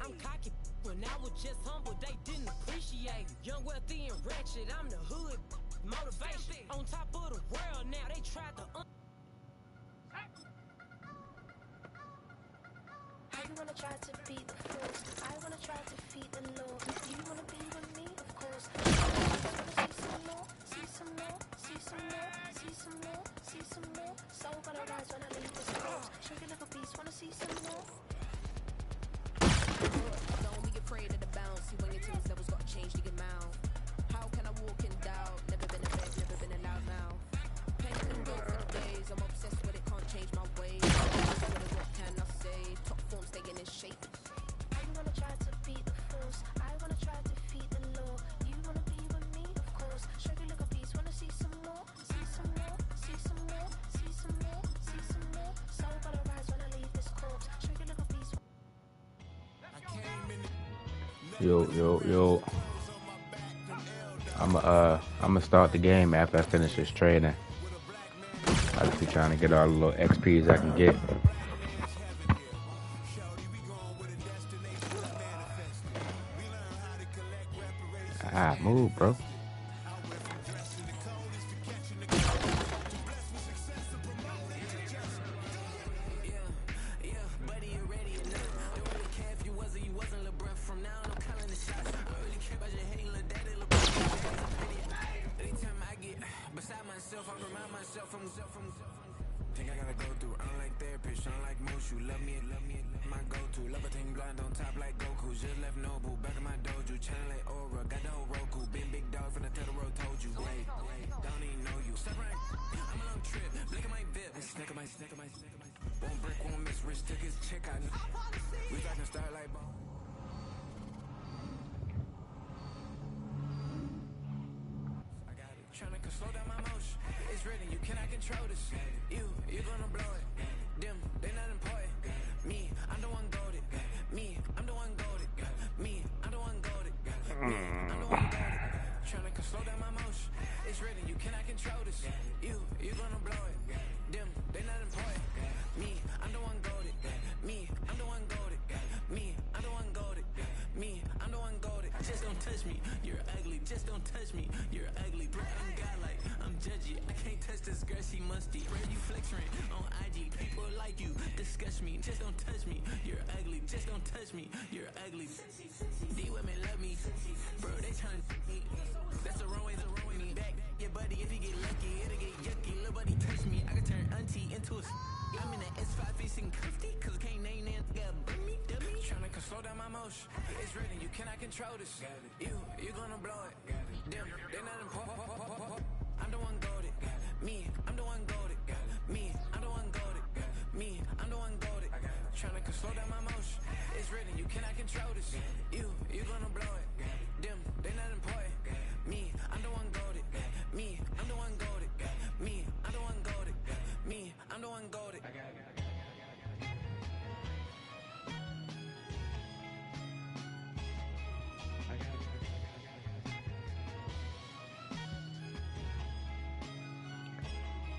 I'm cocky when I was just humble, they didn't appreciate it. Young, wealthy, and ratchet, I'm the hood motivation. On top of the world now, they tried to I wanna try to beat the force. I wanna try to defeat the law. You wanna be with me, of course. Wanna see some more, see some more, see some more, see some more, see some more. Soul gonna rise when I leave this course. Show you little beast, wanna see some more. Don't be afraid of the bounce. See when your team's levels gotta change to get mouth. How can I walk in doubt? Never been a babe, never been a loud mouth. Pain and go for the days. I'm obsessed with it, can't change my ways. What can I say? Top form staying in shape. I wanna try to beat the force. I wanna try to defeat the law. You wanna be with me, of course. Show you little beast, wanna see some more, see some more, see some more, see some more, see some more. Soul gonna rise when I leave this corpse. Show you little beast. Yo. I'ma start the game after I finish this training. I just be trying to get all the little XPs I can get. Move, bro. Think I gotta go through, unlike therapist, unlike most. You love me, my go-to. Love a thing blind on top like Goku. Just left Nobu, back in my dojo. Channel like Aura, got the whole Roku. Big dog from the Tether Road told you. Wait, don't even know you. Step right, I'm a long trip. Blick at my bib, snack of my. Won't break, won't miss. Rich took his chick, I know. We got to start like ball. I got it. Tryna slow down my motion. It's written, you cannot control this. You gonna blow it. Them, they not important. Me, I'm the one goaded. Me, I'm the one goaded. Me, I'm the one goaded. Me, I'm the one goaded. Tryna slow down my motion. It's written, you cannot control this. You gonna blow it. Them, they not important. Me, I'm the one goaded. Me, I'm the one goaded. Me, I'm the one goaded. Me, I'm the one goaded. Just don't touch me. You're ugly. Just don't touch me. You're ugly. Bro, I'm godlike. I'm judgy. I can't touch this girl. She musty. Where you flexing on IG? People like you disgust me. Just don't touch me. You're ugly. Just don't touch me. You're ugly. These women love me. Bro, they trying to me. That's the wrong way to roll me back. Yeah, buddy, if you get lucky, it'll get yucky. Little buddy touch me. I can turn auntie into a. I'm in the S5 facing comfy. Cause can't name that. Got me. Trying to slow down my motion. It's written, you cannot control this. You gonna blow it. Them, they not important. I'm the one goaded. Me, I'm the one goaded. Me, I'm the one goaded. Me, I'm the one goaded. Trying to slow down my motion. It's written, you cannot control this. You gonna blow it. Them, they not important. Me, I'm the one goaded. Me, I'm the one goaded. Me, I'm the one goaded. Me, I'm the one goaded.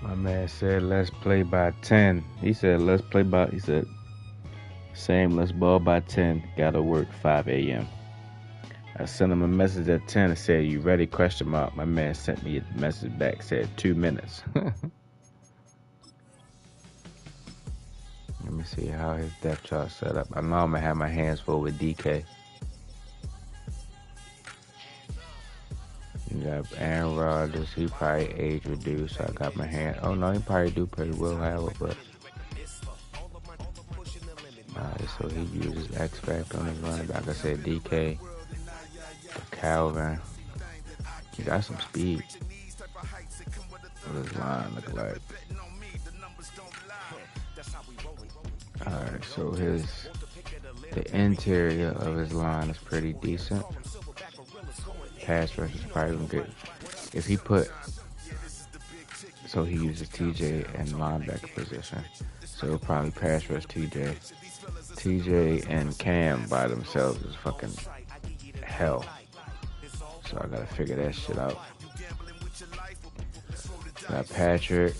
My man said, let's play by 10. He said, same, let's ball by 10. Gotta work 5 a.m. I sent him a message at 10 and said, you ready? Question mark. My man sent me a message back, said 2 minutes. Let me see how his depth chart set up. I know I'm gonna have my hands full with DK. You got Aaron Rodgers, he probably age reduced, so I got my hand. Oh no, he probably do pretty well, Howard, but so he uses X Factor on his running back. Like I said, DK, Calvin, he got some speed. What his line look like? Alright, so the interior of his line is pretty decent. Pass rush is probably gonna get, if he put, so he uses TJ in linebacker position. So it'll probably pass rush TJ. TJ and Cam by themselves is fucking hell. So I gotta figure that shit out. Got Patrick,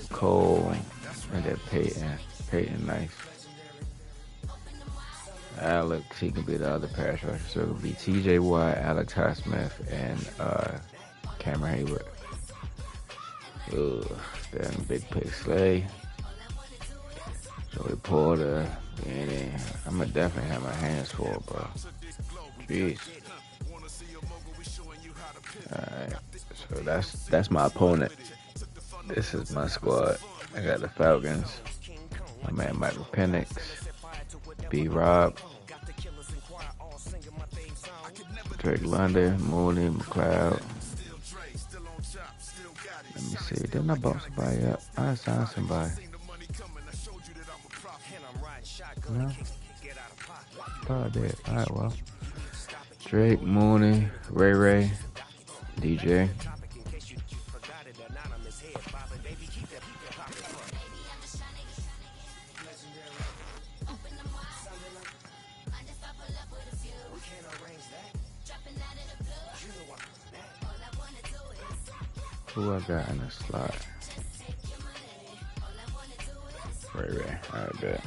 Cole, and then Peyton. Peyton nice. Alex, he can be the other pass rusher. So it'll be TJ Watt, Alex Highsmith, and Cameron Hayward. Then Big Pick Slay. Joey Porter. And I'm gonna definitely have my hands full, bro. Jeez. Alright. So that's my opponent. This is my squad. I got the Falcons. My man Michael Penix. B. Rob. Drake London. Mooney. McLeod. Let me see. Didn't I bump somebody up? I signed somebody. No? Oh, I did. Alright, well. Drake, Mooney, Ray, DJ. Who I got in the slot? Ray. Alright, bet.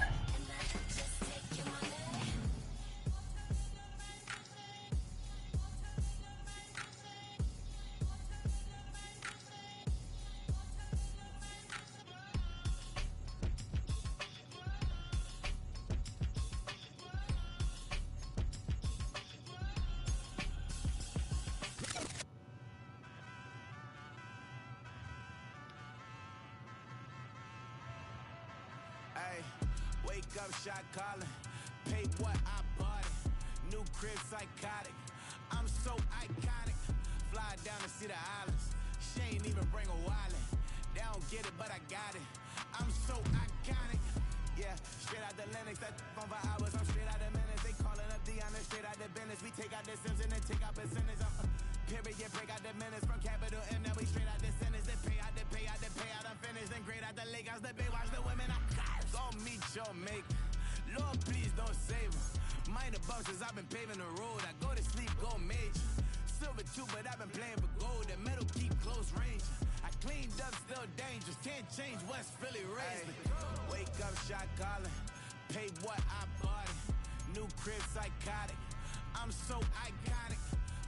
Wake up, shot calling. Pay what I bought it. New crib psychotic. I'm so iconic. Fly down to see the islands. She ain't even bring a wallet. They don't get it, but I got it. I'm so iconic. Yeah, straight out the Linux. That phone for hours. I'm straight out the minutes. They calling up Deanna, straight out the business. We take out the Sims and then take out percentage. Period, break out the minutes from capital M. Now we straight out the sentence. They pay out the payout. I'm finished. Then grade out the Lakers. The Bay watch the women. I gon' meet your mate. Lord, please don't save her. Minor bumps as I've been paving the road. I go to sleep, go major. Silver too, but I've been playing for gold. The metal keep close range. I cleaned up, still dangerous. Can't change West Philly raised. Wake up, shot calling. Pay what I bought it. New crib psychotic. I'm so iconic.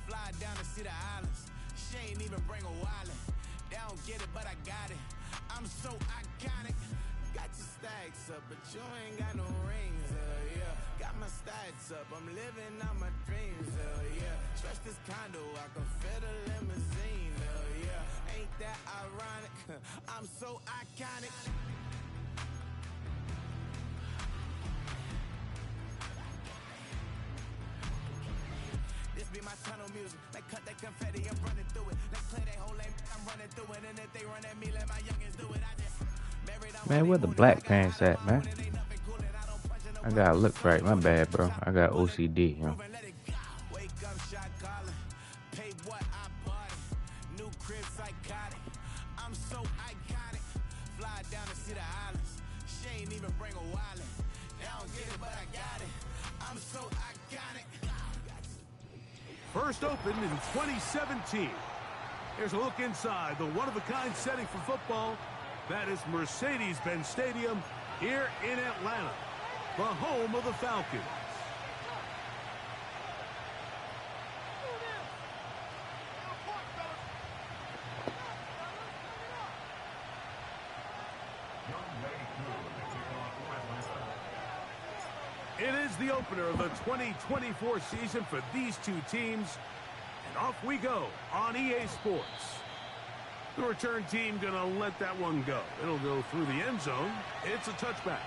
Fly down to see the islands. She ain't even bring a wallet. They don't get it, but I got it. I'm so iconic. Got your stacks up, but you ain't got no rings, yeah. Got my stats up, I'm living out my dreams, yeah. Stretch this condo, I can fit a limousine, yeah. Ain't that ironic? I'm so iconic. This be my tunnel music. They cut that confetti, I'm running through it. They clear that whole lane, I'm running through it. And if they run at me, let my youngins do it. I just Man, where the black pants at, man? I gotta look right. My bad, bro. I got OCD, you know. Wake up, shot calling. Pay what I bought it. New crib psychotic. I'm so iconic. Fly down to see the islands. She ain't even bring a wallet. They don't get it, but I got it. I'm so iconic. First opened in 2017. Here's a look inside the one-of-a-kind setting for football. That is Mercedes-Benz Stadium here in Atlanta, the home of the Falcons. It is the opener of the 2024 season for these two teams. And off we go on EA Sports. The return team gonna let that one go. It'll go through the end zone. It's a touchback.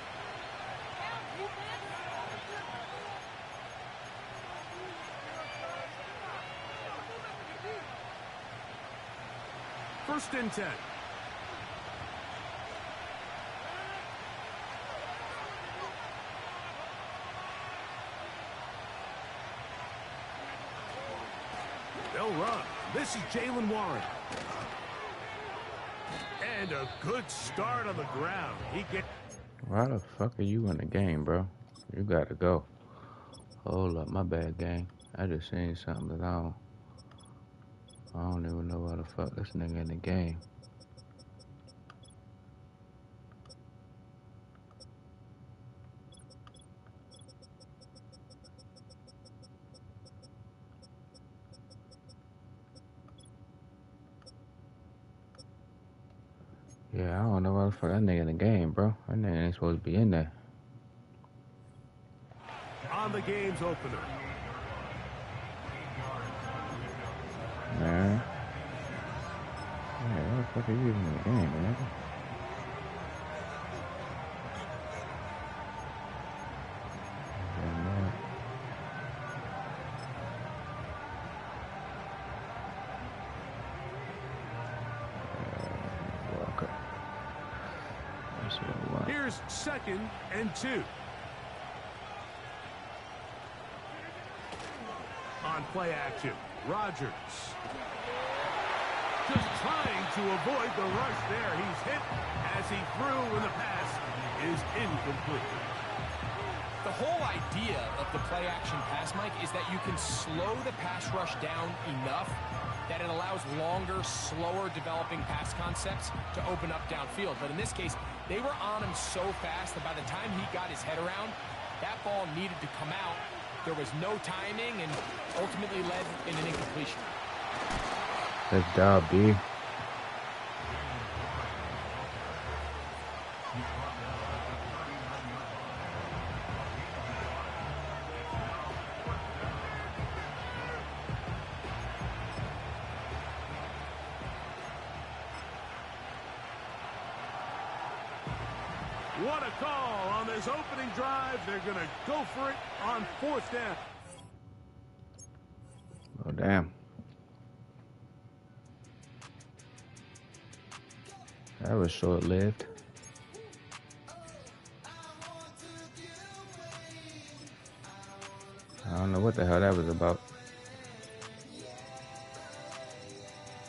First and 10. They'll run. This is Jalen Warren. And a good start on the ground. Why the fuck are you in the game, bro? You gotta go. Hold up, my bad, gang. I just seen something that I don't even know why the fuck this nigga in the game. Yeah, I don't know why the fuck that nigga in the game, bro. That nigga ain't supposed to be in there. On the game's opener. Man. Yeah, why the fuck are you even in the game, man? Here's 2nd and 2. On play action, Rodgers. Just trying to avoid the rush there. He's hit as he threw when the pass is incomplete. The whole idea of the play action pass, Mike, is that you can slow the pass rush down enough that it allows longer, slower developing pass concepts to open up downfield. But in this case, they were on him so fast that by the time he got his head around, that ball needed to come out. There was no timing and ultimately led in an incompletion. Good job, B. What a call on this opening drive. They're going to go for it on 4th down. Oh, damn. That was short-lived. I don't know what the hell that was about.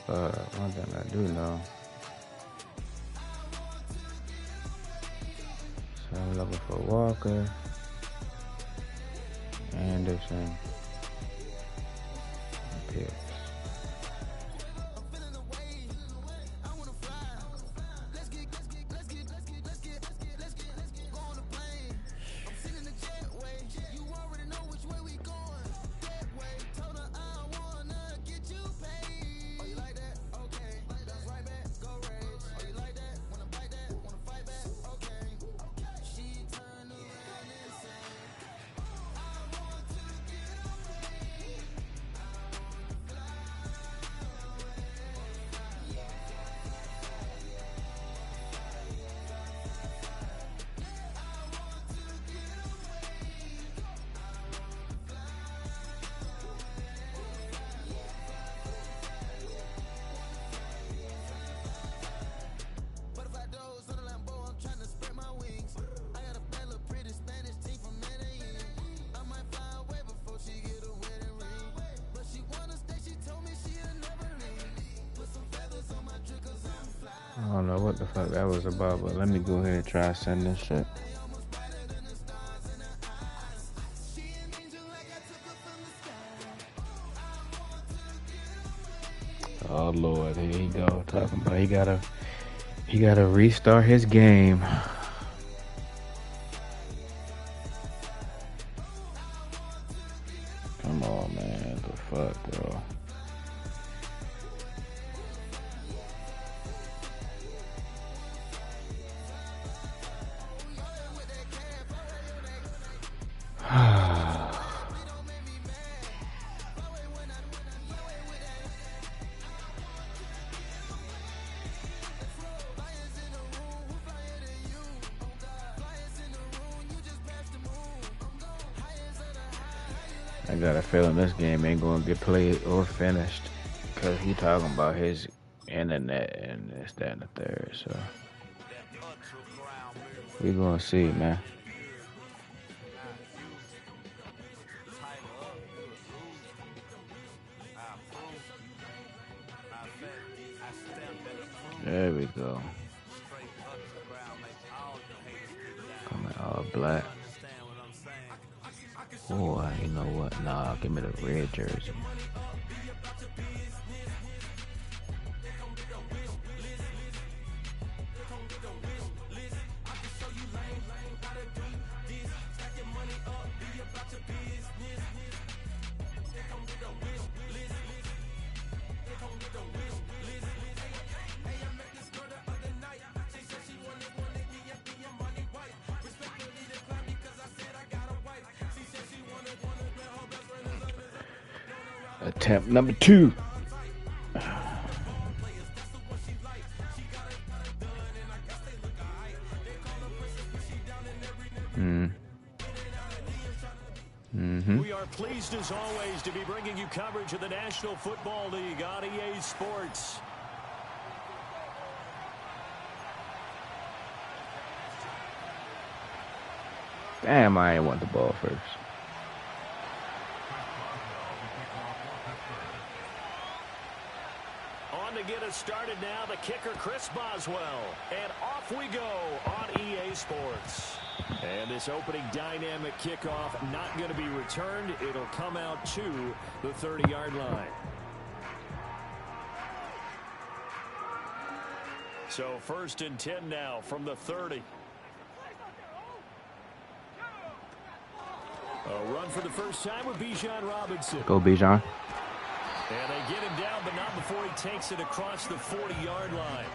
One thing I do know. So I'm looking for Walker, Anderson, and Pierce. I don't know what the fuck that was about, but let me go ahead and try to send this shit. Oh Lord, here he go talking about he gotta restart his game. Come on, man, the fuck, bro. I got a feeling this game ain't gonna get played or finished because he talking about his internet and this, that, and the third. So we gonna see, man. There we go. black. Oh, you know what? Nah, give me the red jersey. Attempt number 2. We are pleased as always to be bringing you coverage of the National Football League on EA Sports. Damn, I ain't want the ball first. On to get us started now, the kicker Chris Boswell. And off we go on EA Sports. And this opening dynamic kickoff not going to be returned. It'll come out to the 30-yard line. So 1st and 10 now from the 30. A run for the first time with Bijan Robinson. Go, Bijan. And they get him down, but not before he takes it across the 40-yard line.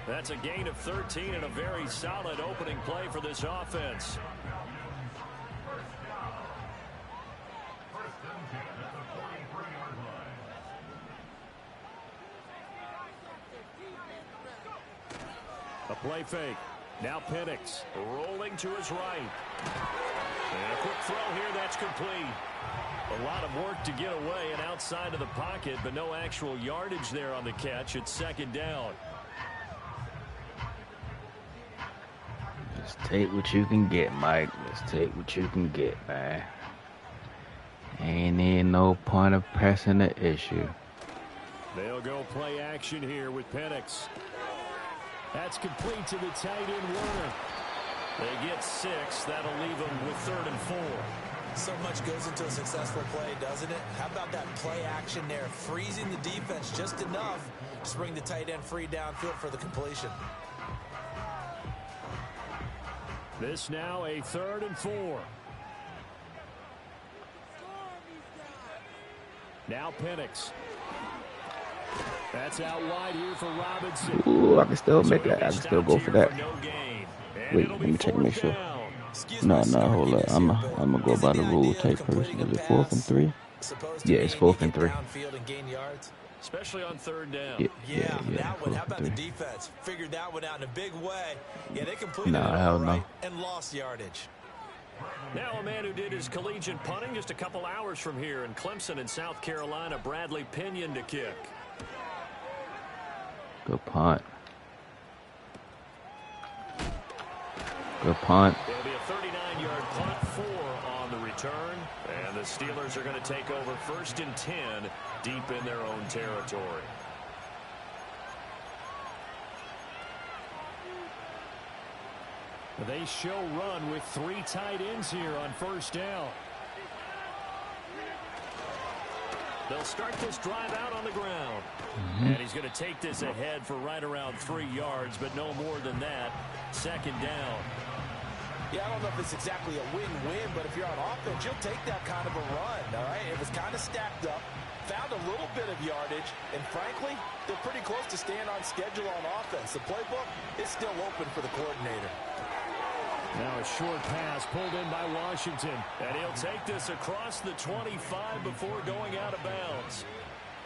That's a gain of 13 and a very solid opening play for this offense. A play fake. Now Penix rolling to his right. And a quick throw here, that's complete. A lot of work to get away and outside of the pocket, but no actual yardage there on the catch. It's 2nd down. Just take what you can get, Mike. Just take what you can get, man. Ain't in no point of pressing the issue. They'll go play action here with Penix. That's complete to the tight end Warner. They get 6. That'll leave them with 3rd and 4. So much goes into a successful play, doesn't it? How about that play action there? Freezing the defense just enough to bring the tight end free downfield for the completion. This now a 3rd and 4. Now Penix. That's out wide here for Robinson. Ooh, I can still make that. I can still go for that. Wait, let me check, make sure. No, hold up. I'm gonna go by the rule tape first. Is it 4th and 3? Yeah, it's 4th and 3. Especially on 3rd down. Yeah. That one. How about the defense? Figured that one out in a big way. Yeah, they completed it hell no. and lost yardage. Now a man who did his collegiate punting just a couple hours from here in Clemson in South Carolina, Bradley Pinion to kick. Good punt. Good punt. It'll be a 39-yard punt, 4 on the return. And the Steelers are going to take over 1st and 10 deep in their own territory. They show run with 3 tight ends here on 1st down. They'll start this drive out on the ground. And he's going to take this ahead for right around 3 yards, but no more than that. 2nd down. Yeah, I don't know if it's exactly a win-win, but if you're on offense, you'll take that kind of a run, all right? It was kind of stacked up, found a little bit of yardage, and frankly, they're pretty close to staying on schedule on offense. The playbook is still open for the coordinator. Now a short pass pulled in by Washington, and he'll take this across the 25 before going out of bounds.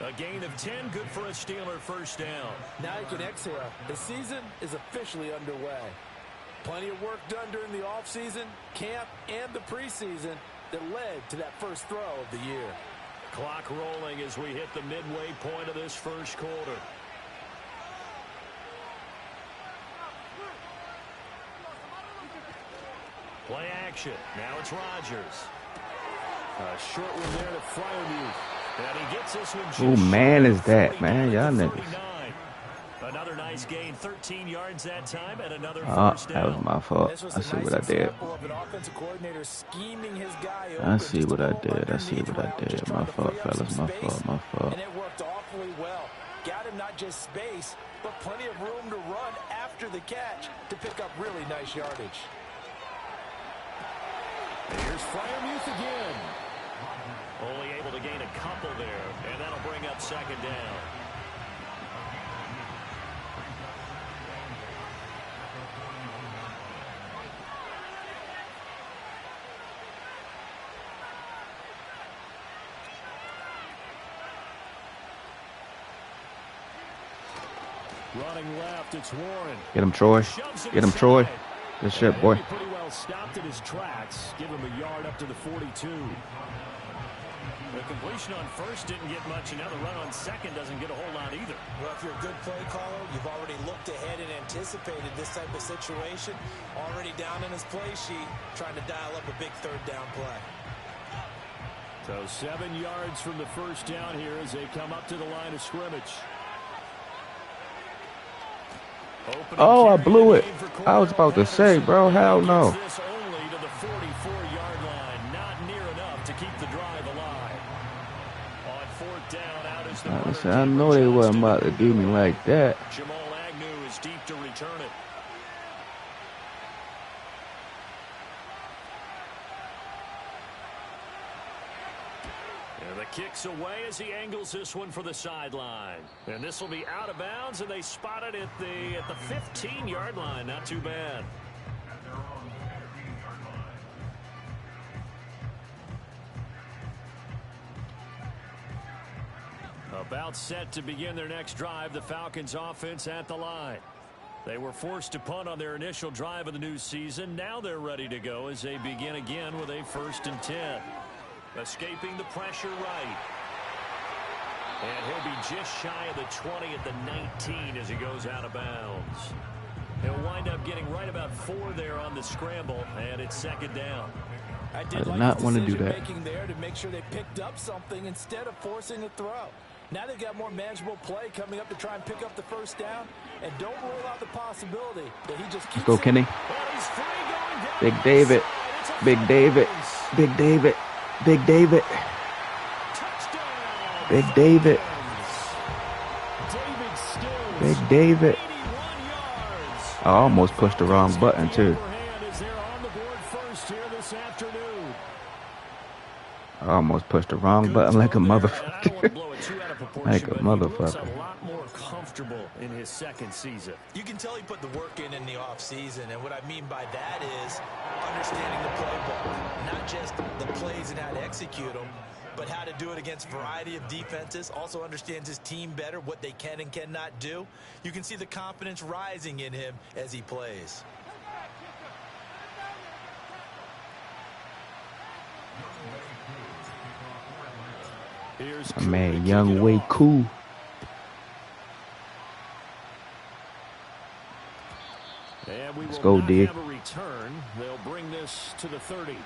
A gain of 10, good for a Steeler 1st down. Now you can exhale. The season is officially underway. Plenty of work done during the offseason, camp, and the preseason that led to that first throw of the year. Clock rolling as we hit the midway point of this 1st quarter. Play action. Now it's Rodgers. A short one there to Freiermuth. And he gets this one. Who man is that, man? Y'all niggas. Another nice gain, 13 yards that time, and another Oh, first that was down. my fault. This was I a see nice what I did. example of an offensive coordinator scheming his guy I open, see just a what I little did. I see underneath what I route, just did. trying My to fault, free up some fellas. My space, fault. My fault. and it worked awfully well. Got him not just space, but plenty of room to run after the catch to pick up really nice yardage. Here's Freiermuth again. Only able to gain a couple there, and that'll bring up second down. Running left, it's Warren. Get him, Troy. Get him, Troy. Good shit, boy. Pretty well stopped in his tracks. Give him a yard up to the 42. The completion on first didn't get much, and now the run on second doesn't get a whole lot either. Well, if you're a good play caller, you've already looked ahead and anticipated this type of situation. Already down in his play sheet, trying to dial up a big third down play. So 7 yards from the first down here as they come up to the line of scrimmage. Oh, I blew it. I was about to say, bro, hell no. This only to the 44-yard line. Not near enough to keep the drive alive. On fourth down, out is the Listen, I know they wasn't about to do me like that. Jamal Agnew is deep to return it. And the kick's away as he angles this one for the sideline. And this will be out of bounds, and they spot it at the 15-yard line. Not too bad. About set to begin their next drive, the Falcons offense at the line. They were forced to punt on their initial drive of the new season. Now they're ready to go as they begin again with a 1st and 10. Escaping the pressure right. And he'll be just shy of the 20 at the 19 as he goes out of bounds. He'll wind up getting right about 4 there on the scramble, and it's second down. I I did did like not the want to do decision that. making there to make sure they picked up something instead of forcing a throw. Now they've got more manageable play coming up to try and pick up the first down, and don't rule out the possibility that he just keeps Let's go, Kenny. Well, he's free going down Big the David. side. It's a Big David. Falcons. Big David. Big David. Touchdown. Big David. David Stills. Big David. 81 yards. I almost pushed the wrong button, too. Overhand as they're on the board first here this afternoon. I almost pushed the wrong button like a And I don't want to motherfucker. blow it too out of proportion, Like a but he looks motherfucker. a lot more comfortable in his second season. You can tell he put the work in the offseason, and what I mean by that is understanding the playbook, not just the plays and how to execute them, but how to do it against a variety of defenses. Also understands his team better, what they can and cannot do. You can see the confidence rising in him as he plays. Here's My man, Troy Young kicking Way off. Cool. And we Let's will go, not D. have a return. They'll bring this to the 30.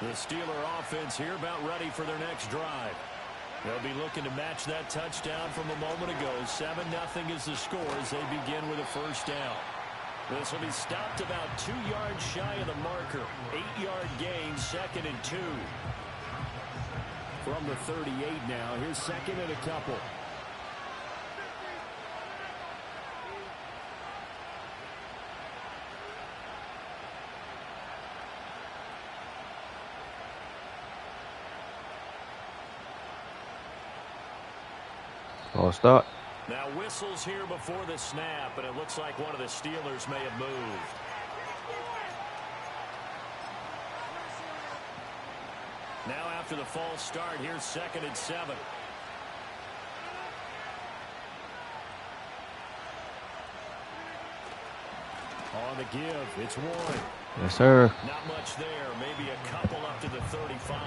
The Steeler offense here about ready for their next drive. They'll be looking to match that touchdown from a moment ago. 7-0 is the score as they begin with a first down. This will be stopped about 2 yards shy of the marker. 8-yard gain, 2nd and 2. From the 38 now, here's 2nd and a couple. Ball start. Now whistles here before the snap, and it looks like one of the Steelers may have moved. Now after the false start, here's 2nd and 7. On the give, it's Warren. Yes, sir. Not much there, maybe a couple up to the 35.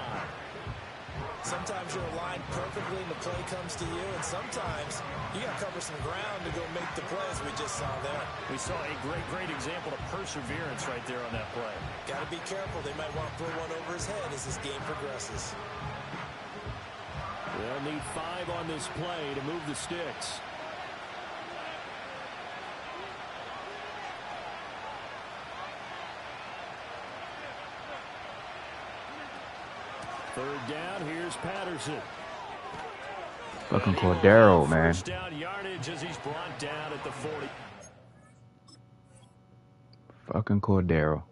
Sometimes you're aligned perfectly and the play comes to you, and sometimes you got to cover some ground to go make the play, as we just saw there. We saw a great example of perseverance right there on that play. Got to be careful. They might want to throw one over his head as this game progresses. They'll need 5 on this play to move the sticks. Third down, here's Patterson. Fucking Cordero, man. First down yardage as he's brought down at the 40. Fucking Cordero.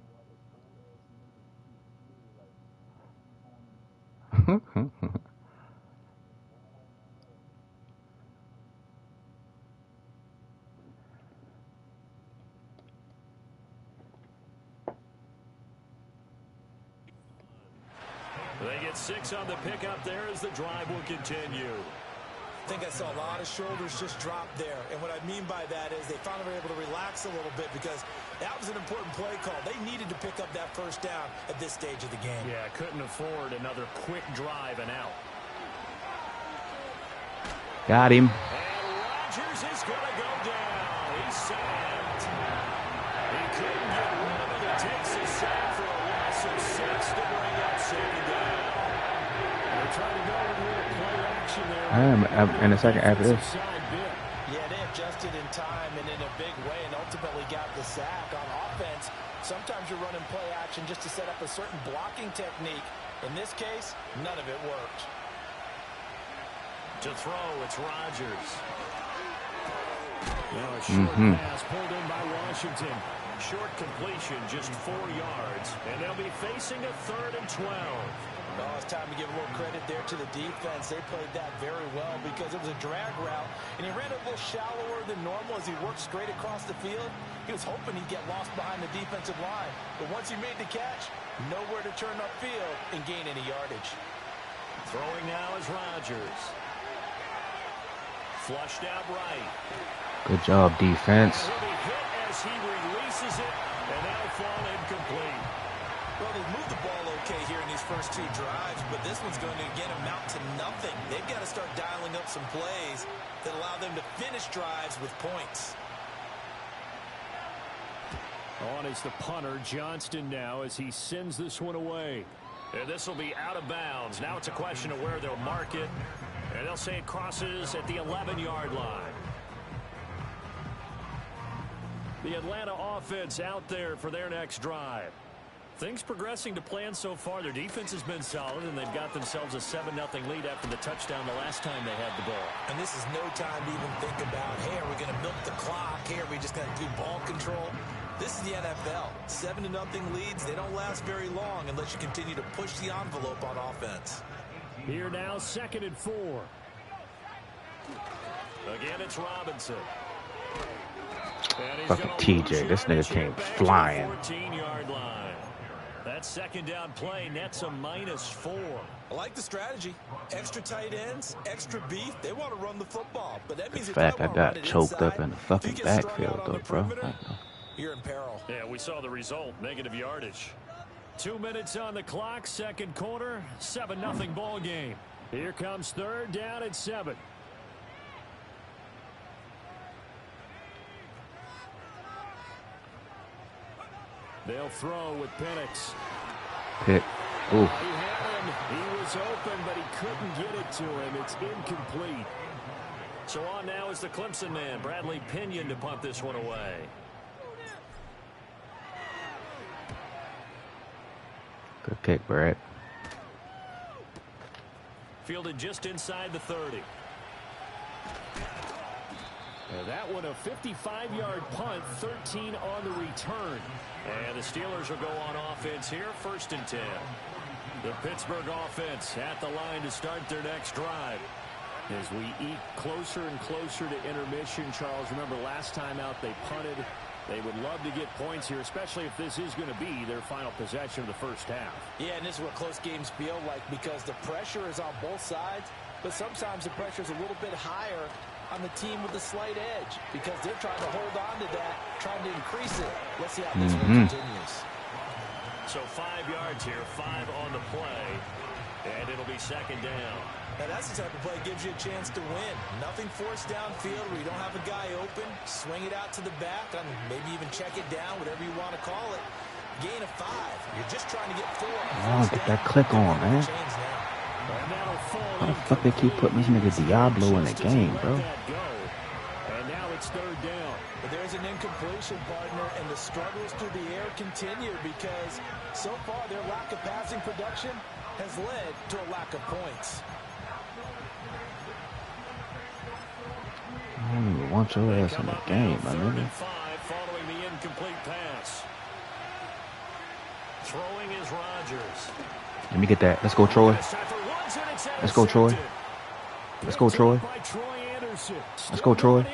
They get 6 on the pickup there as the drive will continue. I think I saw a lot of shoulders just drop there. And what I mean by that is they finally were able to relax a little bit because that was an important play call. They needed to pick up that first down at this stage of the game. Yeah, couldn't afford another quick drive and out. Got him. And Rodgers is going to go down. He's sacked. He couldn't get rid of it. It takes a sack for a loss of 6 to bring up second down. They're trying to go with a little play action there. I'm in a second after this. Yeah, they adjusted in time and in a big way and ultimately got the sack. On offense, sometimes you're running play action just to set up a certain blocking technique. In this case, none of it worked. To throw, it's Rodgers. Now a short pass pulled in by Washington. Short completion, just 4 yards. And they'll be facing a 3rd and 12. Oh, it's time to give a little credit there to the defense. They played that very well because it was a drag route, and he ran a little shallower than normal as he worked straight across the field. He was hoping he'd get lost behind the defensive line, but once he made the catch, nowhere to turn upfield and gain any yardage. Throwing now is Rodgers. Flushed out right. Good job, defense. He'll be hit as he releases it, and that'll fall incomplete. Well, they've moved the ball okay here in these first 2 drives, but this one's going to, again, amount to nothing. They've got to start dialing up some plays that allow them to finish drives with points. On is the punter, Johnston, now as he sends this one away. And this will be out of bounds. Now it's a question of where they'll mark it. And they'll say it crosses at the 11-yard line. The Atlanta offense out there for their next drive. Things progressing to plan so far. Their defense has been solid, and they've got themselves a 7-0 lead after the touchdown the last time they had the ball. And this is no time to even think about, hey, are we going to milk the clock? Hey, are we just going to do ball control? This is the NFL. 7-0 leads, they don't last very long unless you continue to push the envelope on offense. Here now, 2nd and 4. Again, it's Robinson. Fucking TJ, this nigga came flying. 14-yard line. That 2nd down play nets a -4. I like the strategy. Extra tight ends, extra beef. They want to run the football, but that means The fact I got choked up in the fucking backfield, though, bro. You're in peril. Yeah, we saw the result. Negative yardage. 2 minutes on the clock. 2nd quarter. 7-0 ball game. Here comes 3rd down at 7. They'll throw with Penix. Pick. Ooh. He had him. He was open, but he couldn't get it to him. It's incomplete. So on now is the Clemson man, Bradley Pinion, to punt this one away. Good kick, Brad. Fielded just inside the 30. And that one a 55-yard punt, 13 on the return. And the Steelers will go on offense here, 1st and 10. The Pittsburgh offense at the line to start their next drive. As we eat closer and closer to intermission, Charles, remember last time out they punted. They would love to get points here, especially if this is going to be their final possession of the first half. Yeah, and this is what close games feel like because the pressure is on both sides, but sometimes the pressure is a little bit higher on the team with the slight edge because they're trying to hold on to that, trying to increase it. Let's see how this one continues. So 5 yards here, 5 on the play, and it'll be 2nd down. Now that's the type of play that gives you a chance to win. Nothing forced downfield where you don't have a guy open. Swing it out to the back, and maybe even check it down, whatever you want to call it. Gain of 5. You're just trying to get 4. Oh, get that click on, man. How the fuck they keep putting this nigga Diablo in the game, bro? And now it's third down. But there's an incompletion, partner, and the struggles through the air continue because so far their lack of passing production has led to a lack of points. I don't even want your ass in the game, my nigga. Following the incomplete pass. Throwing is Rodgers. Let me get that. Let's go, Troy. Let's go, Troy. Let's go, Troy. Let's go, Troy.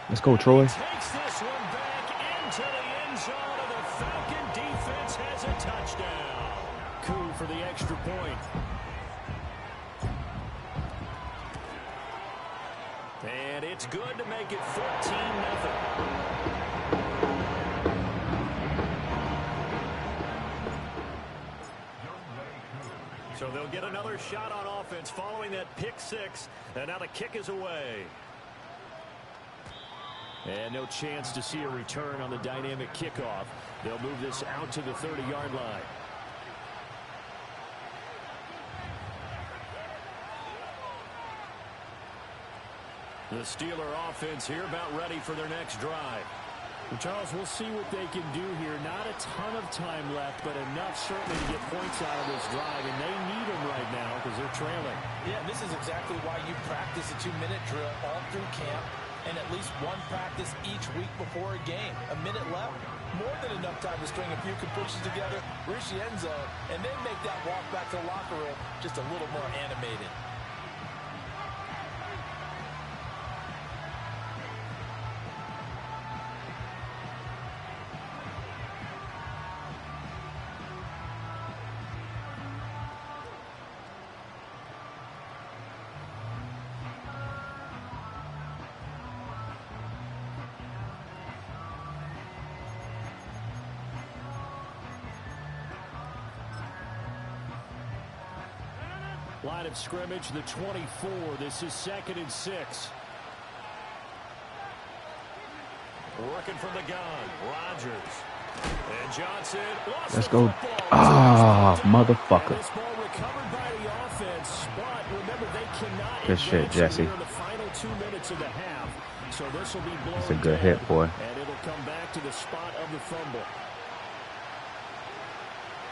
Let's go, Troy. Takes this one back into the end zone, and the Falcon defense has a touchdown. Coup for the extra point. And it's good to make it 14-0. So they'll get another shot on offense following that pick six. And now the kick is away. And no chance to see a return on the dynamic kickoff. They'll move this out to the 30-yard line. The Steeler offense here about ready for their next drive. Well, Charles, we'll see what they can do here. Not a ton of time left, but enough certainly to get points out of this drive, and they need them right now because they're trailing. Yeah, this is exactly why you practice a 2-minute drill all through camp and at least one practice each week before a game. A minute left, more than enough time to string a few completions together, reach the end zone, and then make that walk back to the locker room just a little more animated. Line of scrimmage, the 24. This is 2nd and 6. Working from the gun. Rodgers. And Johnson. Let's go. Ah, motherfucker. This ball recovered by the offense, but remember they cannot. Good shit, Jesse. In the final 2 minutes of the half. So this will be blown. That's a good hit, boy. And it'll come back to the spot of the fumble.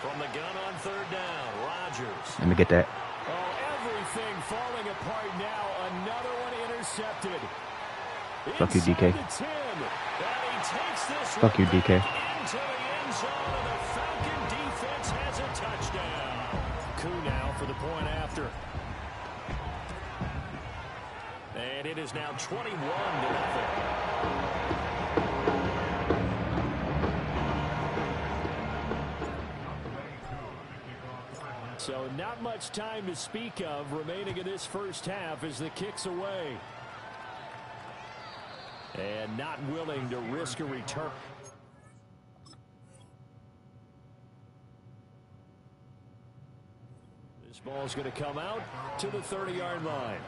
From the gun on 3rd down, Rodgers. Let me get that. Oh, everything falling apart now. Another one intercepted. Fuck you, DK. Fuck you, DK. Into the end zone, and the Falcon defense has a touchdown. Coup now for the point after. And it is now 21-0. So not much time to speak of remaining in this first half as the kick's away. And not willing to risk a return. This ball's going to come out to the 30-yard line.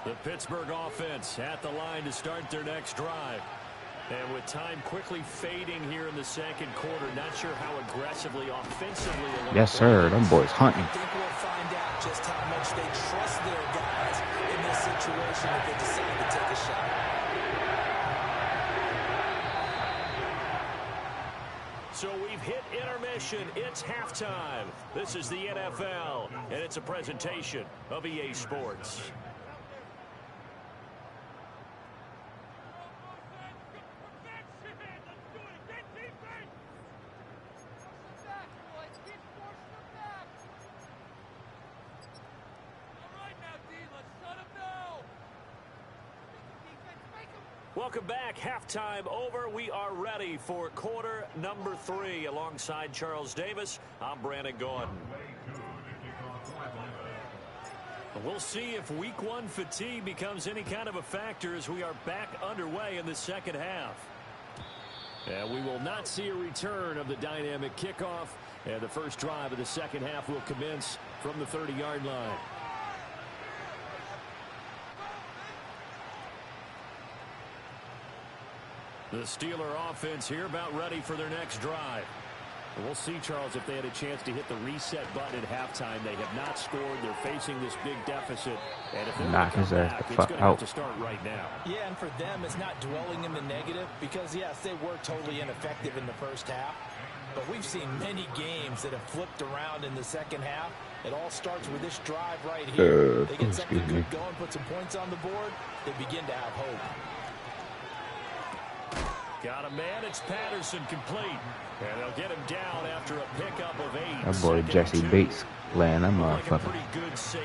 The Pittsburgh offense at the line to start their next drive. And with time quickly fading here in the second quarter, not sure how aggressively, offensively. Yes, sir. Them boys hunting. I think we'll find out just how much they trust their guys in this situation if they decide to take a shot. So we've hit intermission. It's halftime. This is the NFL, and it's a presentation of EA Sports. Welcome back. Halftime over. We are ready for quarter number 3. Alongside Charles Davis, I'm Brandon Gordon. We'll see if week 1 fatigue becomes any kind of a factor as we are back underway in the second half. And we will not see a return of the dynamic kickoff. And the first drive of the second half will commence from the 30-yard line. The Steeler offense here about ready for their next drive. We'll see, Charles, if they had a chance to hit the reset button at halftime. They have not scored. They're facing this big deficit. And if they're knock his ass the fuck have out. to start right now. Yeah, and for them, it's not dwelling in the negative because, yes, they were totally ineffective in the first half. But we've seen many games that have flipped around in the second half. It all starts with this drive right here. They get something good going, put some points on the board, they begin to have hope. Got a man, it's Patterson complete. And they'll get him down after a pickup of 8. That boy Jesse Bates playing that motherfucker.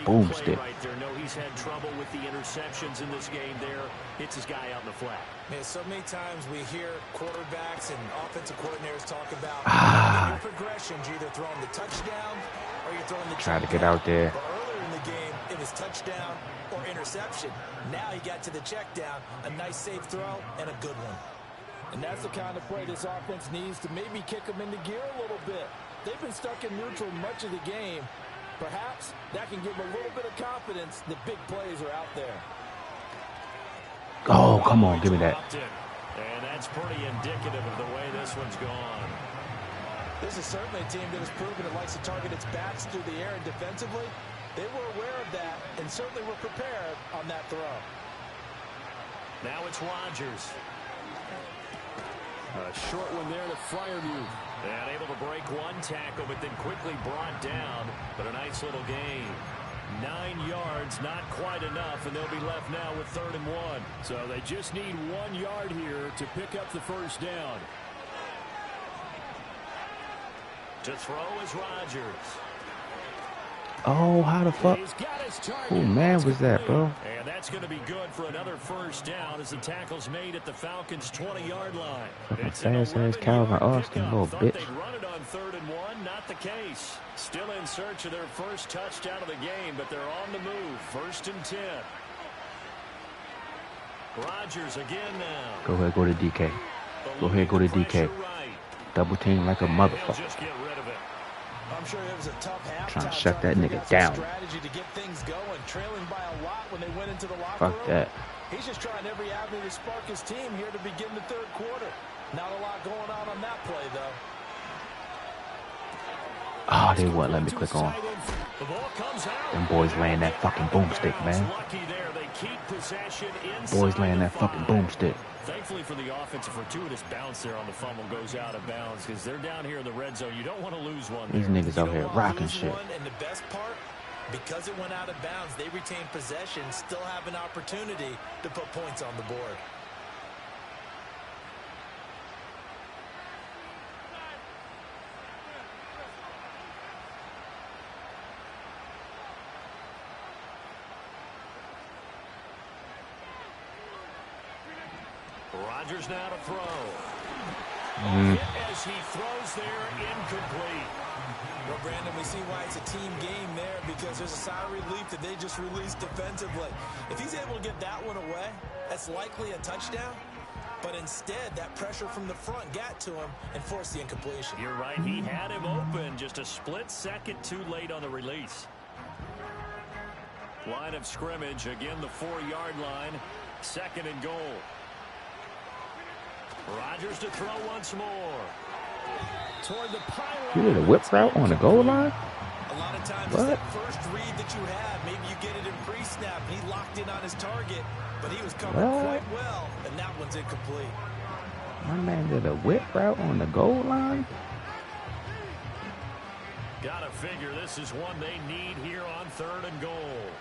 Boomstick. Right there. No, he's had trouble with the interceptions in this game there. Hits his guy out in the flat. Man, so many times we hear quarterbacks and offensive coordinators talk about your progressions. You're either throwing the touchdown or you're throwing the Try to get out there. But earlier in the game, it was touchdown or interception. Now he got to the check down. A nice safe throw and a good one. And that's the kind of play this offense needs to maybe kick them into gear a little bit. They've been stuck in neutral much of the game. Perhaps that can give them a little bit of confidence that big plays are out there. Oh, come on, give me that. And that's pretty indicative of the way this one's gone. This is certainly a team that has proven it likes to target its backs through the air and defensively. They were aware of that and certainly were prepared on that throw. Now it's Rodgers. A short one there to Fryermuth. And able to break one tackle, but then quickly brought down. But a nice little gain. 9 yards, not quite enough, and they'll be left now with 3rd and 1. So they just need 1 yard here to pick up the first down. To throw is Rodgers. Oh, how the fuck? Who man was that, bro? And that's going to be good for another first down as the tackle's made at the Falcons' 20-yard line. Fucking fast-ass Calvin Austin, little bitch. They'd run it on 3rd and 1, not the case. Still in search of their first touchdown of the game, but they're on the move. 1st and 10. Rodgers again now. Go ahead, go to DK. Go ahead, go to DK. Double team like a motherfucker. Just get rid of it. I'm sure it was a tough halftime. Trying to shut that nigga down. Strategy to get things going, trailing by a lot when they went into the locker Fuck room. that. He's just trying every avenue to spark his team here to begin the 3rd quarter. Not a lot going on that play, though. Oh, they wouldn't let me click on. Them boys laying that fucking boomstick, man. Boys laying that fucking boomstick. Thankfully for the offense, a fortuitous bounce there on the fumble goes out of bounds because they're down here in the red zone. You don't want to lose one. These niggas out here rocking shit. And the best part, because it went out of bounds, they retain possession, still have an opportunity to put points on the board. Rodgers now to throw. As he throws there, incomplete. Well, Brandon, we see why it's a team game there because there's a sigh of relief that they just released defensively. If he's able to get that one away, that's likely a touchdown. But instead, that pressure from the front got to him and forced the incompletion. You're right. He had him open just a split second too late on the release. Line of scrimmage, again the 4-yard line. 2nd and goal. Rodgers to throw once more. Toward the pylon. You did a whip route on the goal line? A lot of times What? it's that first read that you have. Maybe you get it in pre-snap. He locked in on his target, but he was covered quite well, and that one's incomplete. My man did a whip route on the goal line? Gotta figure this is one they need here on 3rd and goal.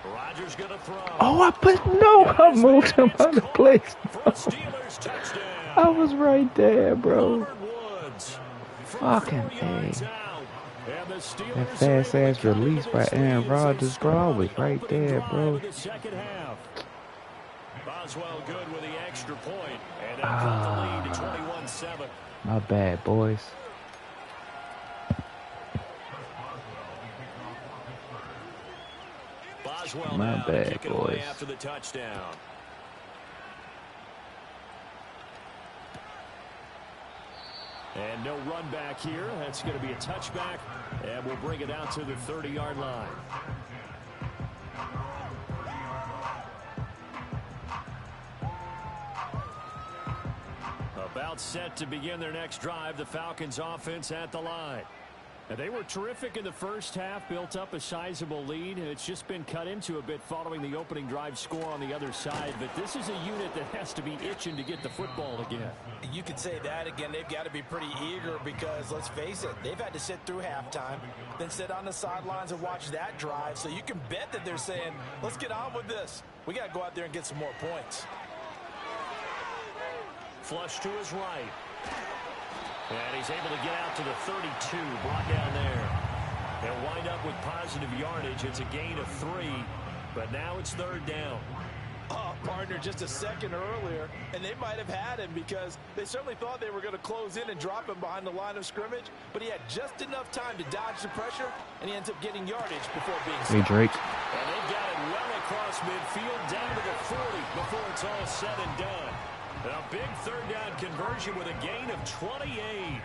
Rodgers gonna throw. Oh, I moved him out of place. I was right there, bro. Fucking A. That fast ass release by Aaron Rodgers, bro. I was right there, bro. Boswell good with the extra point, and they'll cut the lead to 21-7. My bad, boys. Boswell My now bad, kicking away boys. after the touchdown. And no run back here. That's going to be a touchback, and we'll bring it out to the 30-yard line. About set to begin their next drive, the Falcons offense at the line. And they were terrific in the first half, built up a sizable lead, and it's just been cut into a bit following the opening drive score on the other side. But this is a unit that has to be itching to get the football again. You could say that again. They've got to be pretty eager because, let's face it, they've had to sit through halftime, then sit on the sidelines and watch that drive. So you can bet that they're saying, let's get on with this. We got to go out there and get some more points. Flush to his right. And he's able to get out to the 32, brought down there. They'll wind up with positive yardage. It's a gain of 3, but now it's 3rd down. Oh, partner, just a second earlier, and they might have had him because they certainly thought they were going to close in and drop him behind the line of scrimmage, but he had just enough time to dodge the pressure, and he ends up getting yardage before being stopped. Hey, Drake. And they've got it well across midfield down to the 40 before it's all said and done. A big 3rd down conversion with a gain of 28.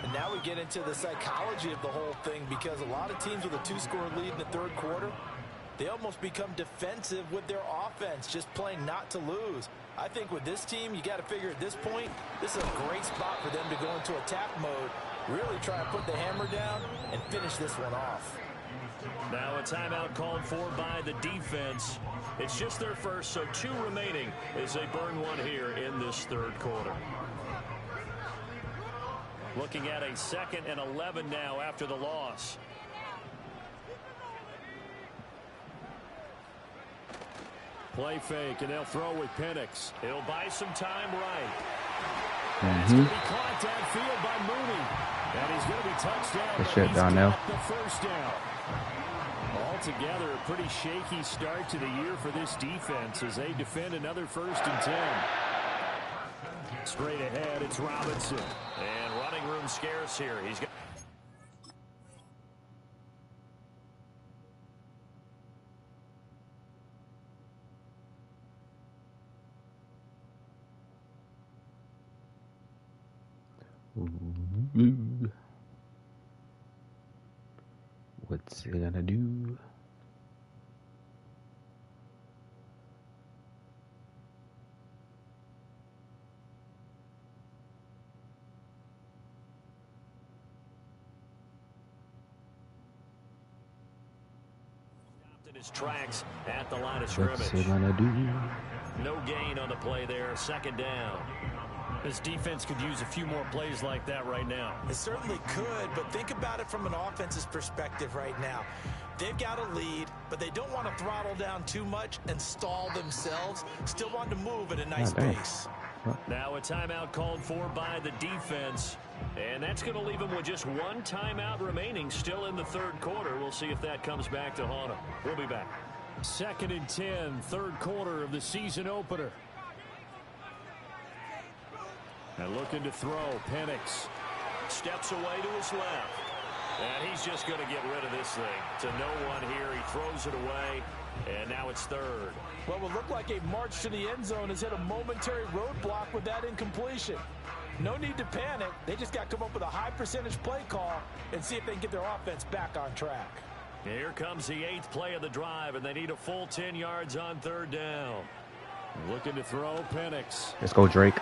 And now we get into the psychology of the whole thing because a lot of teams with a 2-score lead in the 3rd quarter, they almost become defensive with their offense, just playing not to lose. I think with this team, you got to figure at this point, this is a great spot for them to go into attack mode, really try to put the hammer down and finish this one off. Now a timeout called for by the defense. It's just their first, so 2 remaining as they burn one here in this 3rd quarter. Looking at a 2nd and 11 now after the loss. Play fake, and they'll throw with Penix. He'll buy some time right. It's going to be caught downfield by Mooney. And he's going to be touched Good shit, Donnell. The 1st down. Altogether, a pretty shaky start to the year for this defense as they defend another 1st and 10. Straight ahead, it's Robinson. And running room scarce here. He's got... What's it gonna do? in his tracks at the line of scrimmage. What's it gonna do? No gain on the play there. 2nd down. This defense could use a few more plays like that right now. It certainly could, but think about it from an offense's perspective right now. They've got a lead, but they don't want to throttle down too much and stall themselves. Still want to move at a nice pace. Now a timeout called for by the defense. And that's going to leave them with just 1 timeout remaining still in the 3rd quarter. We'll see if that comes back to haunt them. We'll be back. 2nd and 10, 3rd quarter of the season opener. And looking to throw, Penix. Steps away to his left. And he's just going to get rid of this thing. To no one here. He throws it away. And now it's 3rd. What would look like a march to the end zone has hit a momentary roadblock with that incompletion. No need to panic. They just got to come up with a high percentage play call and see if they can get their offense back on track. Here comes the 8th play of the drive, and they need a full 10 yards on 3rd down. Looking to throw, Penix. Let's go, Drake.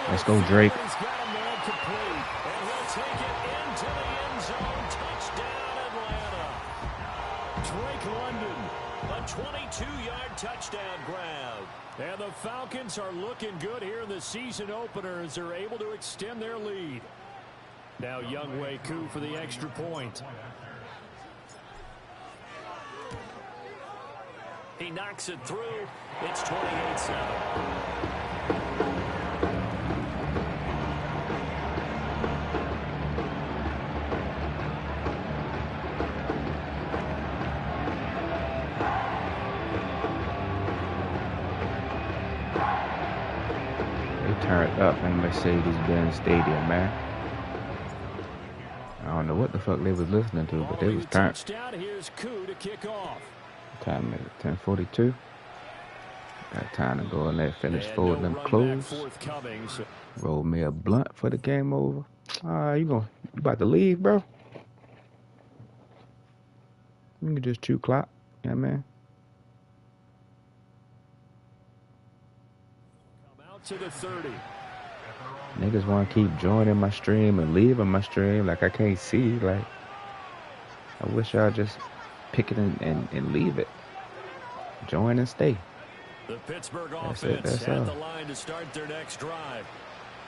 Let's go, Drake. He's got a man complete. And he'll take it into the end zone. Touchdown, Atlanta. Drake London. A 22-yard touchdown grab. And the Falcons are looking good here in the season opener as they're able to extend their lead. Now Younghoe Koo for the extra point. He knocks it through. It's 28-7. Turned up in Mercedes-Benz Stadium, man. I don't know what the fuck they was listening to, but they was turned. Here's Koo to kick off. Time is 10:42. Got time to go in there, finish folding them clothes. Roll me a blunt for the game over. You about to leave, bro? You can just chew clock. Yeah, man. Come out to the 30. Niggas want to keep joining my stream and leaving my stream. Like, I can't see. Like, I wish y'all just pick it and leave it. Join and stay. The Pittsburgh offense at the line to start their next drive.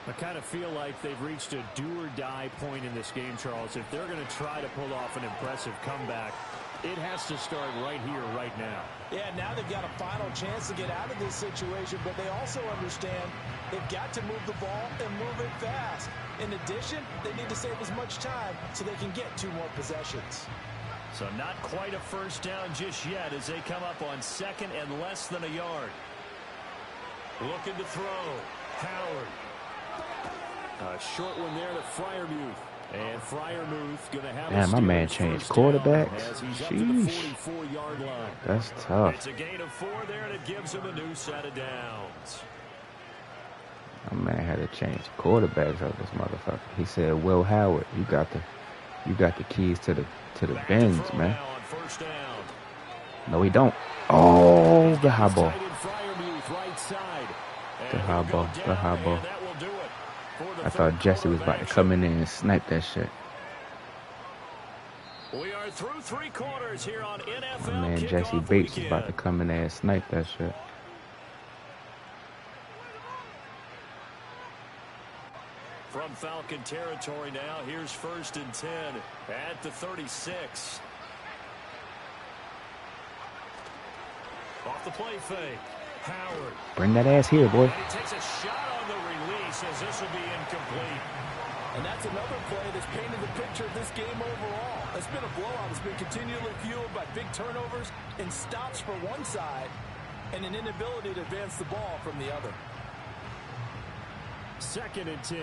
I kind of feel like they've reached a do-or-die point in this game, Charles. If they're going to try to pull off an impressive comeback, it has to start right here, right now. Yeah, now they've got a final chance to get out of this situation, but they also understand they've got to move the ball and move it fast. In addition, they need to save as much time so they can get 2 more possessions. So not quite a first down just yet as they come up on 2nd and less than a yard. Looking to throw. Howard. A short one there to Freiermuth. And Freiermuth going to have damn, my man changed quarterbacks. Sheesh. That's tough. It's a gain of 4 there, and it gives him a new set of downs. My man had to change quarterbacks of this motherfucker. He said, "Will Howard, you got the keys to the Benz, man." No, he don't. Oh, the high ball. The high ball. The high ball. I thought Jesse was about to come in there and snipe that shit. We are through 3 quarters here on NFL. My man Jesse Bates was about to come in there and snipe that shit. From Falcon territory now, here's 1st and 10 at the 36. Off the play fake. Howard. Bring that ass here, boy. And he takes a shot on the release as this will be incomplete. And that's another play that's painted the picture of this game overall. It's been a blowout. It's been continually fueled by big turnovers and stops for one side and an inability to advance the ball from the other. 2nd and 10.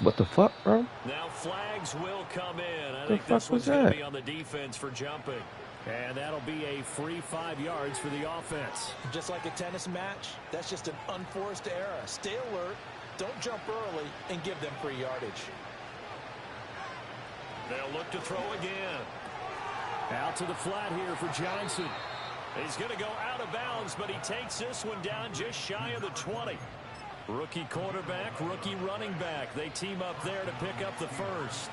What the fuck, bro? Now flags will come in. I The think fuck this was one's going to that? be on the defense for jumping. And that'll be a free 5 yards for the offense. Just like a tennis match, that's just an unforced error. Stay alert, don't jump early, and give them free yardage. They'll look to throw again. Out to the flat here for Johnson. He's going to go out of bounds, but he takes this one down just shy of the 20. Rookie quarterback, rookie running back. They team up there to pick up the first.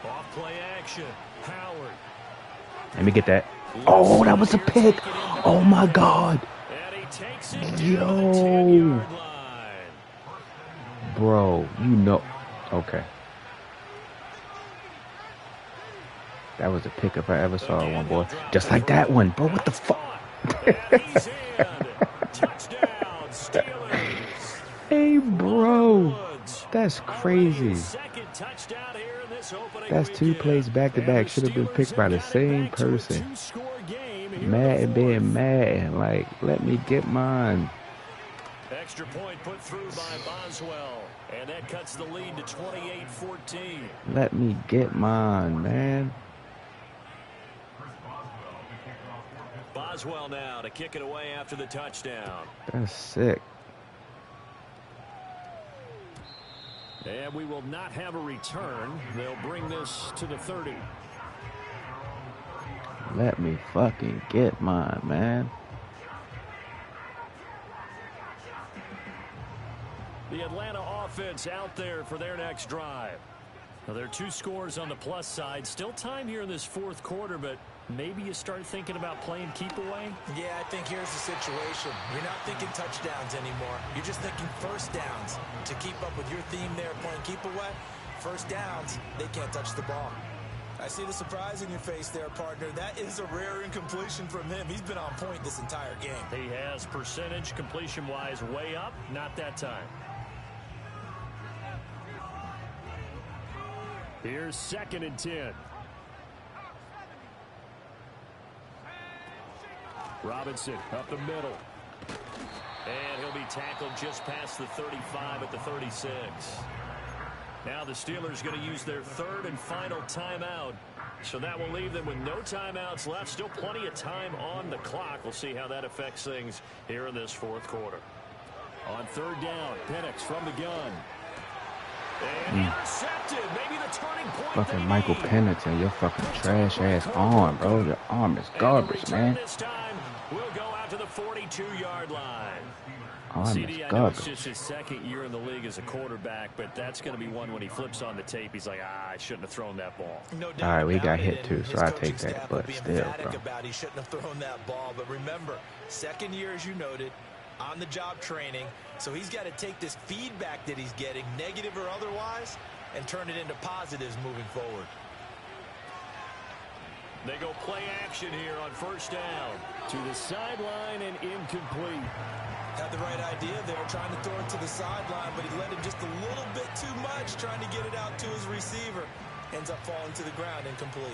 Off play action. Howard. Let me get that. Oh, that was a pick. Oh, my God. And he takes it down Yo. the 10-yard line. Bro, you know. Okay. That was a pick if I ever saw one, boy. Just like that one. Bro, what the fuck? He's in. Touchdown, Steelers. Hey, bro. That's crazy. Second touchdown here in this opening That's 2 plays back-to-back. Should have been picked by the same person. Mad and being mad and like, let me get mine. Extra point put through by Boswell. And that cuts the lead to 28-14. Let me get mine, man. Boswell now to kick it away after the touchdown. That's sick. And we will not have a return. They'll bring this to the 30. Let me fucking get mine, man. The Atlanta offense out there for their next drive. Now, there are 2 scores on the plus side. Still time here in this 4th quarter, but maybe you start thinking about playing keep away? Yeah, I think here's the situation. You're not thinking touchdowns anymore. You're just thinking first downs. To keep up with your theme there, playing keep away, first downs, they can't touch the ball. I see the surprise in your face there, partner. That is a rare incompletion from him. He's been on point this entire game. He has percentage completion-wise way up. Not that time. Here's 2nd and 10. Robinson up the middle. And he'll be tackled just past the 35 at the 36. Now the Steelers going to use their third and final timeout. So that will leave them with no timeouts left. Still plenty of time on the clock. We'll see how that affects things here in this fourth quarter. On third down, Penix from the gun. And intercepted. Maybe the turning point. Fucking Michael Penix and your fucking trash-ass arm, bro. Your arm is garbage, man. This time will go out to the 42-yard line. CD, I know it's just his second year in the league as a quarterback, but that's going to be one when he flips on the tape. He's like, I shouldn't have thrown that ball. No doubt. All right, we got hit it, too, so I take that. But still, bro. He shouldn't have thrown that ball. But remember, second year, as you noted, on-the-job training. So he's got to take this feedback that he's getting, negative or otherwise, and turn it into positives moving forward. They go play action here on first down. To the sideline and incomplete. Had the right idea there, trying to throw it to the sideline, but he let it just a little bit too much, trying to get it out to his receiver. Ends up falling to the ground, incomplete.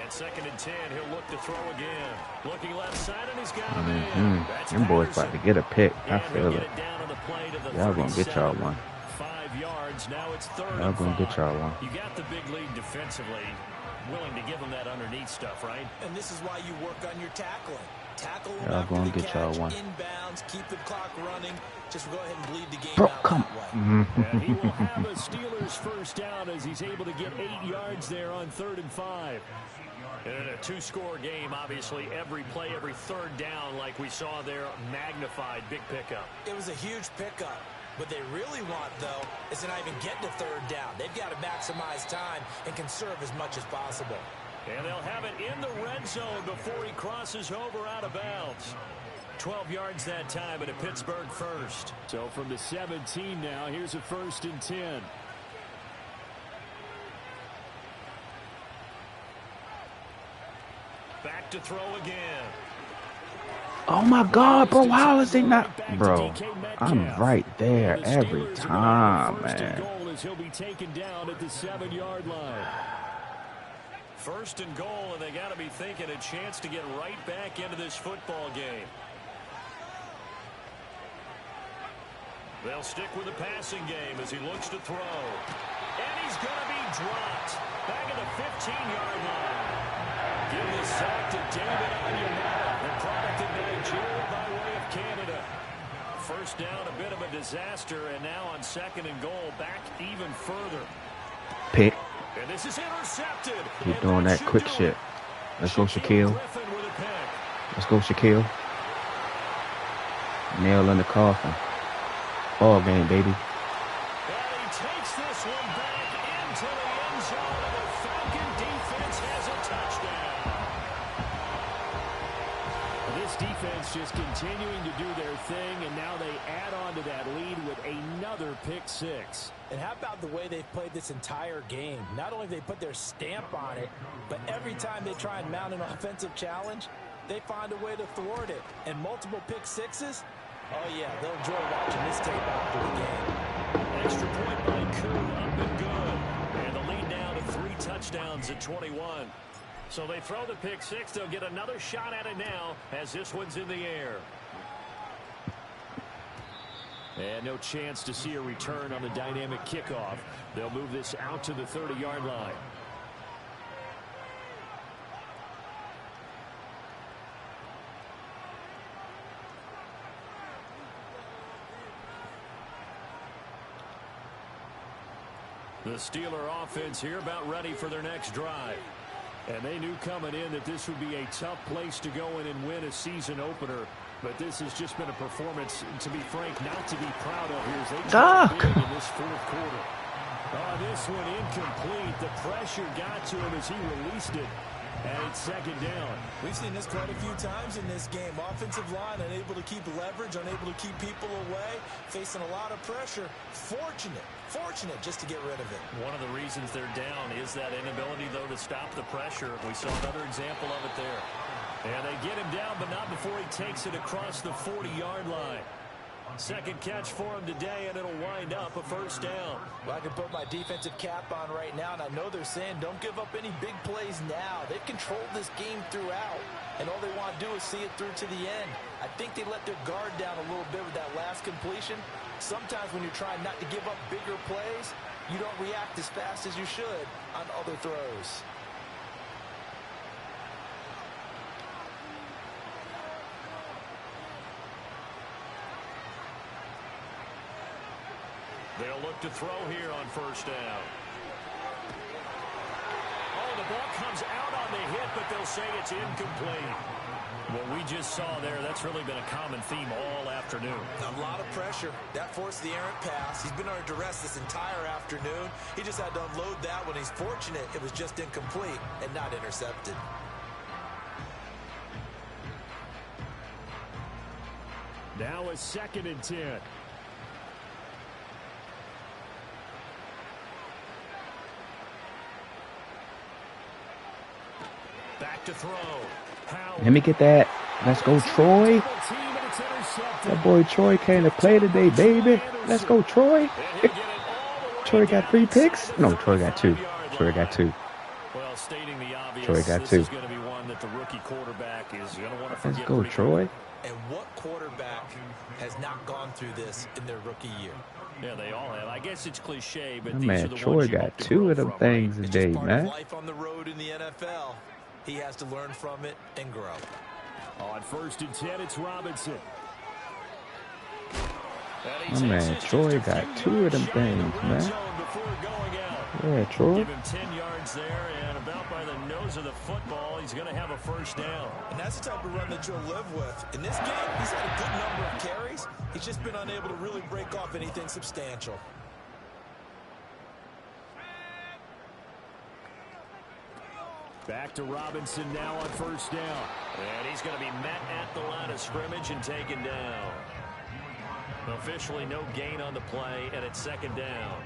And second and 10, he'll look to throw again. Looking left side, and he's got him in. Them boys about to get a pick. I feel it. Y'all gonna get y'all one. 5 yards. Now it's third. Y'all gonna get y'all one. You got the big lead defensively. Willing to give them that underneath stuff, right? And this is why you work on your tackling. Tackle y'all gonna get y'all one. Inbounds, keep the clock running. Just go ahead and bleed the game Bro, out come on. And he will have a Steelers first down as he's able to get 8 yards there on 3rd and 5. In a two-score game, obviously, every play, every third down, like we saw there, magnified, big pickup. It was a huge pickup. What they really want, though, is to not even get to third down. They've got to maximize time and conserve as much as possible. And they'll have it in the red zone before he crosses over out of bounds. 12 yards that time, and a Pittsburgh first. So from the 17 now, here's a 1st and 10. Back to throw again. Oh my God, bro! How is he not, bro? I'm right there every time, man. He'll be taken down at the 7-yard line. 1st and goal, and they got to be thinking a chance to get right back into this football game. They'll stick with the passing game as he looks to throw. And he's going to be dropped. Back at the 15-yard line. Give the sack to David Onyemata, the product of Nigeria by way of Canada. First down, a bit of a disaster, and now on 2nd and goal, back even further. Pick. And this is intercepted. Keep doing that quick shit. Let's go, Shaquille. Let's go, Shaquille. Nail in the coffin. Ball game, baby. And he takes this one back into the end zone, and the Falcon defense has a touchdown. This defense just continuing to do their thing, and now they add on to that lead with another pick six. And how about the way they've played this entire game? Not only have they put their stamp on it, but every time they try and mount an offensive challenge, they find a way to thwart it. And multiple pick sixes, oh yeah, they'll enjoy watching this tape after the game. Extra point by Koo, up and good. And the lead now to 3 touchdowns at 21. So they throw the pick six. They'll get another shot at it now as this one's in the air. And no chance to see a return on the dynamic kickoff. They'll move this out to the 30-yard line. The Steeler offense here about ready for their next drive. And they knew coming in that this would be a tough place to go in and win a season opener. But this has just been a performance, to be frank, not to be proud of here as they try big in this fourth quarter. This one incomplete. The pressure got to him as he released it. And it's 2nd down. We've seen this quite a few times in this game. Offensive line unable to keep leverage, unable to keep people away, facing a lot of pressure. Fortunate just to get rid of it. One of the reasons they're down is that inability, though, to stop the pressure. We saw another example of it there. And they get him down, but not before he takes it across the 40-yard line. Second catch for him today, and it'll wind up a first down. Well, I can put my defensive cap on right now, and I know they're saying don't give up any big plays now. They've controlled this game throughout, and all they want to do is see it through to the end. I think they let their guard down a little bit with that last completion. Sometimes when you're trying not to give up bigger plays, you don't react as fast as you should on other throws. They'll look to throw here on first down. Oh, the ball comes out on the hit, but they'll say it's incomplete. What we just saw there, that's really been a common theme all afternoon. A lot of pressure. That forced the errant pass. He's been under duress this entire afternoon. He just had to unload that when he's fortunate it was just incomplete and not intercepted. Now a 2nd and 10. Back to throw. Let me get that. Let's go, Troy. That boy Troy came to play today, baby. Let's go, Troy. Troy got 3 picks? No, Troy got 2. Troy got 2. Well, stating the obvious, Troy got 2. This is going to be one that the rookie quarterback is going to want to forget. Let's go, Troy. And what quarterback has not gone through this in their rookie year? Yeah, they all have. I guess it's cliche, but Oh, these man, are the Troy ones you got hope to 2 of grow them from, things It's today, just part man. of life on the road in the NFL. He has to learn from it and grow. On 1st and 10, it's Robinson. Oh, man, Troy got 2 of them things, man. Yeah, Troy. Give him 10 yards there, and about by the nose of the football, he's going to have a first down. And that's the type of run that you'll live with. In this game, he's had a good number of carries. He's just been unable to really break off anything substantial. Back to Robinson now on first down. And he's going to be met at the line of scrimmage and taken down. Officially no gain on the play, and it's 2nd down.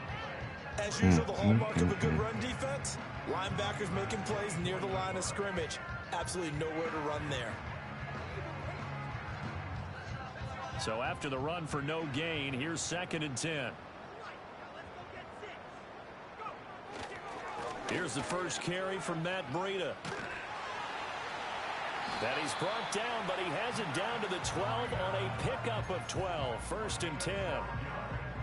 As usual, the hallmark of a good run defense, linebackers making plays near the line of scrimmage. Absolutely nowhere to run there. So after the run for no gain, here's 2nd and 10. Here's the first carry from Matt Breida. That he's brought down, but he has it down to the 12 on a pickup of 12. 1st and 10.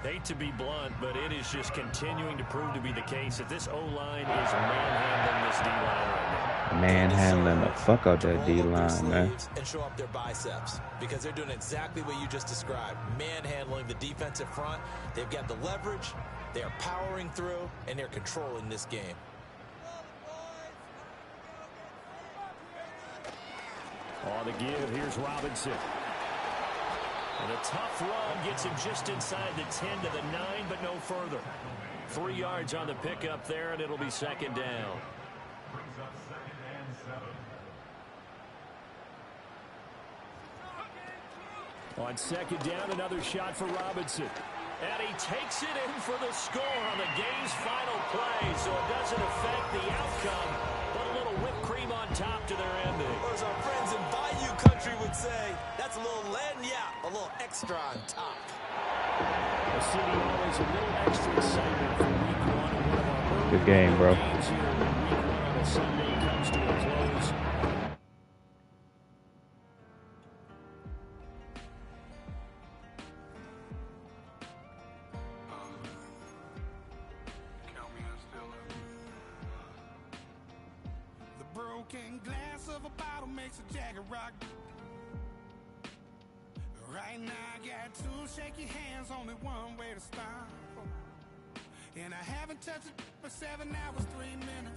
Hate to be blunt, but it is just continuing to prove to be the case that this O-line is manhandling this D-line right now. Manhandling the fuck out that D-line, man. And show up their biceps because they're doing exactly what you just described. Manhandling the defensive front. They've got the leverage. They are powering through, and they're controlling this game. On the give, here's Robinson. And a tough run gets him just inside the 10 to the 9, but no further. 3 yards on the pickup there, and it'll be 2nd down. On 2nd down, another shot for Robinson. And he takes it in for the score on the game's final play, so it doesn't affect the outcome, but a little whipped cream on top to their ending. Or as our friends in Bayou Country would say, that's a little lagniappe, a little extra on top. The city always a little extra excitement for week 1 of one of our Good game, bro. games here when week 1 on a Sunday comes to a close. Broken glass of a bottle makes a Jagger rock. Right now I got 2 shaky hands, only one way to stop. And I haven't touched it for 7 hours, 3 minutes.